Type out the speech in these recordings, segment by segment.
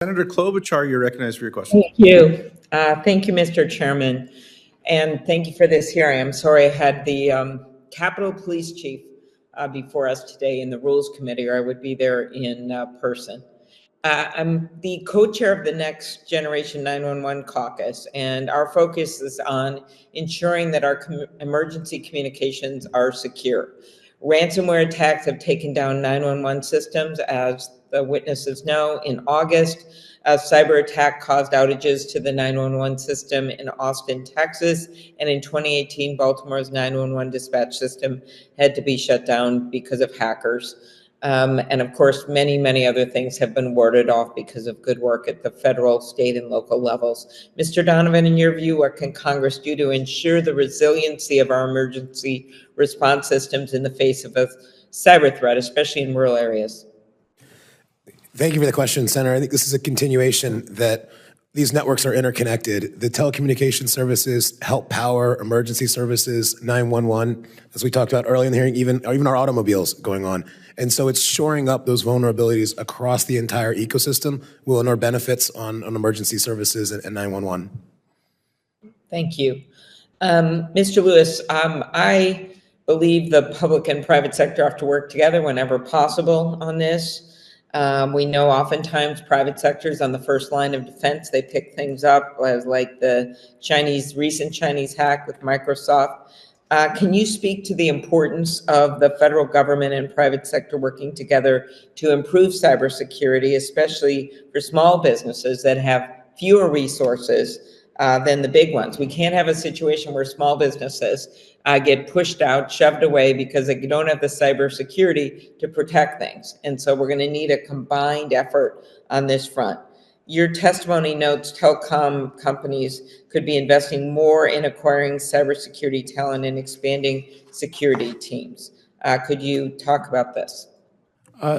Senator Klobuchar, you're recognized for your question. Thank you. Thank you, Mr. Chairman. And thank you for this hearing. I'm sorry I had the Capitol Police Chief before us today in the Rules Committee, or I would be there in person. I'm the co-chair of the Next Generation 911 Caucus, and our focus is on ensuring that our emergency communications are secure. Ransomware attacks have taken down 911 systems, as the witnesses know. In August, a cyber attack caused outages to the 911 system in Austin, Texas, and in 2018, Baltimore's 911 dispatch system had to be shut down because of hackers. And of course, many, many other things have been warded off because of good work at the federal, state, and local levels. Mr. Donovan, in your view, what can Congress do to ensure the resiliency of our emergency response systems in the face of a cyber threat, especially in rural areas? Thank you for the question, Senator. I think this is a continuation that these networks are interconnected. The telecommunication services help power emergency services, 911, as we talked about earlier in the hearing, even our automobiles going on. And so it's shoring up those vulnerabilities across the entire ecosystem will inure benefits on emergency services and 911. Thank you. Mr. Lewis, I believe the public and private sector have to work together whenever possible on this. We know oftentimes private sector is on the first line of defense. They pick things up as like the recent Chinese hack with Microsoft. Can you speak to the importance of the federal government and private sector working together to improve cybersecurity, especially for small businesses that have fewer resources than the big ones? We can't have a situation where small businesses get pushed out, shoved away because they don't have the cybersecurity to protect things. And so we're going to need a combined effort on this front. Your testimony notes telecom companies could be investing more in acquiring cybersecurity talent and expanding security teams. Could you talk about this?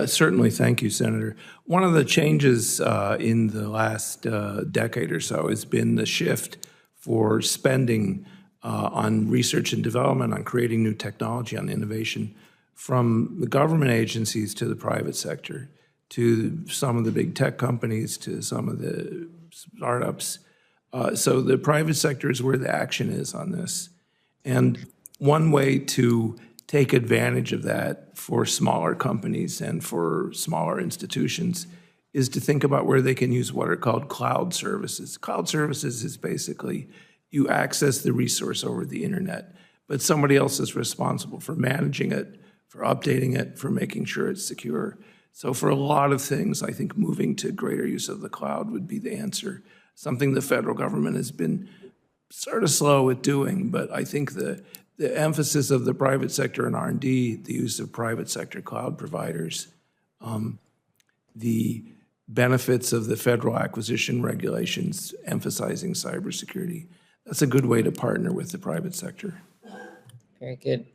Certainly. Thank you, Senator. One of the changes in the last decade or so has been the shift for spending on research and development, on creating new technology, on innovation, from the government agencies to the private sector, to some of the big tech companies, to some of the startups. So the private sector is where the action is on this. And one way to take advantage of that for smaller companies and for smaller institutions is to think about where they can use what are called cloud services. Cloud services is basically you access the resource over the internet, but somebody else is responsible for managing it, for updating it, for making sure it's secure. So for a lot of things, I think moving to greater use of the cloud would be the answer. Something the federal government has been sort of slow at doing, but I think the emphasis of the private sector and R&D, the use of private sector cloud providers, the benefits of the federal acquisition regulations emphasizing cybersecurity, that's a good way to partner with the private sector. Very good.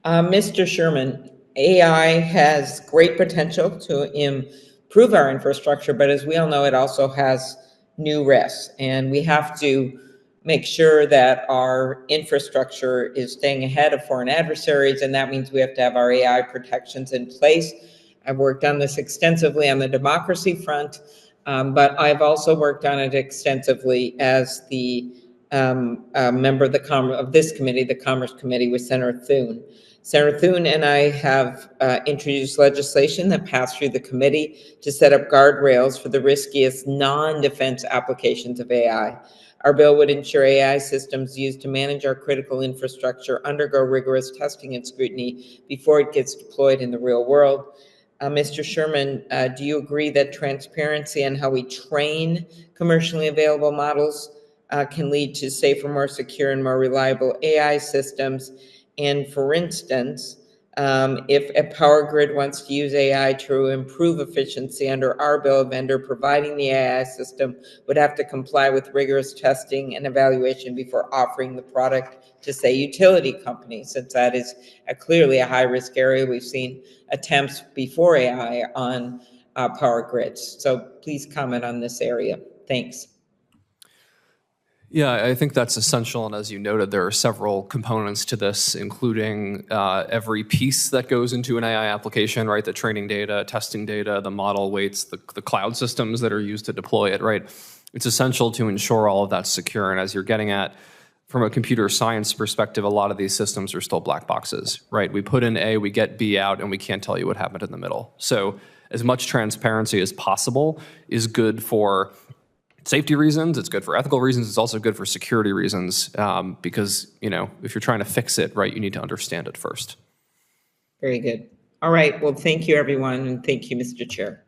Mr. Sherman, AI has great potential to improve our infrastructure, but as we all know, it also has new risks, and we have to make sure that our infrastructure is staying ahead of foreign adversaries, and that means we have to have our AI protections in place. I've worked on this extensively on the democracy front, but I've also worked on it extensively as the member of this committee, the Commerce Committee, with Senator Thune. Senator Thune and I have introduced legislation that passed through the committee to set up guardrails for the riskiest non-defense applications of AI. Our bill would ensure AI systems used to manage our critical infrastructure undergo rigorous testing and scrutiny before it gets deployed in the real world. Mr. Sherman, do you agree that transparency on how we train commercially available models can lead to safer, more secure, and more reliable AI systems? And for instance, if a power grid wants to use AI to improve efficiency under our bill, a vendor providing the AI system would have to comply with rigorous testing and evaluation before offering the product to, say, utility companies, since that is clearly a high-risk area. We've seen attempts before AI on power grids. So please comment on this area. Thanks. Yeah, I think that's essential. And as you noted, there are several components to this, including every piece that goes into an AI application, right? The training data, testing data, the model weights, the cloud systems that are used to deploy it, right? It's essential to ensure all of that's secure. And as you're getting at, from a computer science perspective, a lot of these systems are still black boxes, right? We put in A, we get B out, and we can't tell you what happened in the middle. So as much transparency as possible is good for safety reasons, it's good for ethical reasons, it's also good for security reasons, because, if you're trying to fix it, right, you need to understand it first. Very good. All right. Well, thank you, everyone, and thank you, Mr. Chair.